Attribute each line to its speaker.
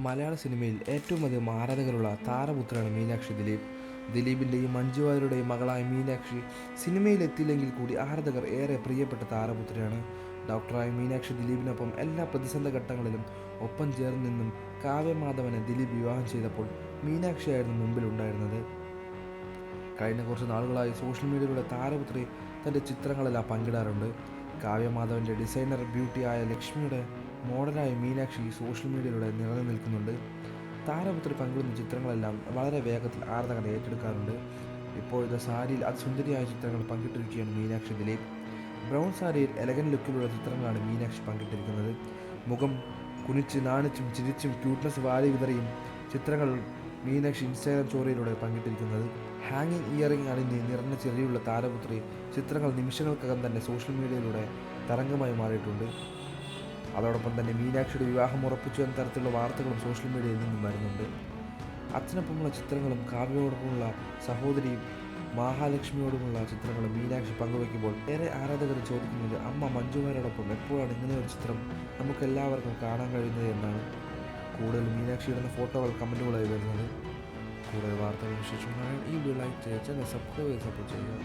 Speaker 1: മലയാള സിനിമയിൽ ഏറ്റവും അധികം ആരാധകരുള്ള താരപുത്രിയാണ് മീനാക്ഷി ദിലീപ്. ദിലീപിൻ്റെയും മഞ്ജു വാര്യരുടെയും മകളായ മീനാക്ഷി സിനിമയിൽ എത്തിയില്ലെങ്കിൽ കൂടി ആരാധകർ ഏറെ പ്രിയപ്പെട്ട താരപുത്രിയാണ്. ഡോക്ടറായ മീനാക്ഷി ദിലീപിനൊപ്പം എല്ലാ പ്രതിസന്ധ ഘട്ടങ്ങളിലും ഒപ്പം ചേർന്ന് നിന്നും കാവ്യമാധവനെ ദിലീപ് വിവാഹം ചെയ്തപ്പോൾ മീനാക്ഷിയായിരുന്നു മുമ്പിലുണ്ടായിരുന്നത്. കഴിഞ്ഞ കുറച്ച് നാളുകളായി സോഷ്യൽ മീഡിയയിലൂടെ താരപുത്രി തൻ്റെ ചിത്രങ്ങളെല്ലാം പങ്കിടാറുണ്ട്. കാവ്യമാധവൻ്റെ ഡിസൈനർ ബ്യൂട്ടിയായ ലക്ഷ്മിയുടെ മോഡലായി മീനാക്ഷി സോഷ്യൽ മീഡിയയിലൂടെ നിറഞ്ഞു നിൽക്കുന്നുണ്ട്. താരപുത്രി പങ്കിടുന്ന ചിത്രങ്ങളെല്ലാം വളരെ വേഗത്തിൽ ആരാധകർ ഏറ്റെടുക്കാറുണ്ട്. ഇപ്പോഴത്തെ സാരിയിൽ അതിസുന്ദരിയായ ചിത്രങ്ങൾ പങ്കിട്ടിരിക്കുകയാണ് മീനാക്ഷി ദിലീപ്. ബ്രൗൺ സാരിയിൽ എലഗൻ ലുക്കിലുള്ള ചിത്രങ്ങളാണ് മീനാക്ഷി പങ്കിട്ടിരിക്കുന്നത്. മുഖം കുനിച്ച് നാണിച്ചും ചിരിച്ചും ക്യൂട്ട്നസ് വാരി വിതറിയും ചിത്രങ്ങൾ മീനാക്ഷി ഇൻസ്റ്റാഗ്രാം സ്റ്റോറിയിലൂടെ പങ്കിട്ടിരിക്കുന്നത്. ഹാങ്ങിങ് ഇയറിംഗ് അണിഞ്ഞ് നിറഞ്ഞ ചിരിയുള്ള താരപുത്രി ചിത്രങ്ങൾ നിമിഷങ്ങൾക്കകം തന്നെ സോഷ്യൽ മീഡിയയിലൂടെ തരംഗമായി മാറിയിട്ടുണ്ട്. അതോടൊപ്പം തന്നെ മീനാക്ഷിയുടെ വിവാഹം ഉറപ്പിച്ചു എന്ന തരത്തിലുള്ള വാർത്തകളും സോഷ്യൽ മീഡിയയിൽ നിന്നും വരുന്നുണ്ട്. അച്ഛനൊപ്പമുള്ള ചിത്രങ്ങളും കാവ്യയോടൊപ്പമുള്ള സഹോദരി മഹാലക്ഷ്മിയോടുമുള്ള ചിത്രങ്ങളും മീനാക്ഷി പങ്കുവയ്ക്കുമ്പോൾ ഏറെ ആരാധകർ ചോദിക്കുന്നത് അമ്മ മഞ്ജു വാര്യരോടൊപ്പം എപ്പോഴാണ് ഇങ്ങനെയൊരു ചിത്രം നമുക്കെല്ലാവർക്കും കാണാൻ കഴിയുന്നത് എന്നാണ്. കൂടുതൽ മീനാക്ഷി ഇടുന്ന ഫോട്ടോകൾ കമൻറ്റുകളായി വരുന്നത്. കൂടുതൽ വാർത്തകളും വിശേഷങ്ങളാണ് ഈ വീഡിയോ ലൈക്ക് ചെയ്യുക, ചാനൽ സബ്സ്ക്രൈബ് ചെയ്ത് സപ്പോർട്ട് ചെയ്യുക.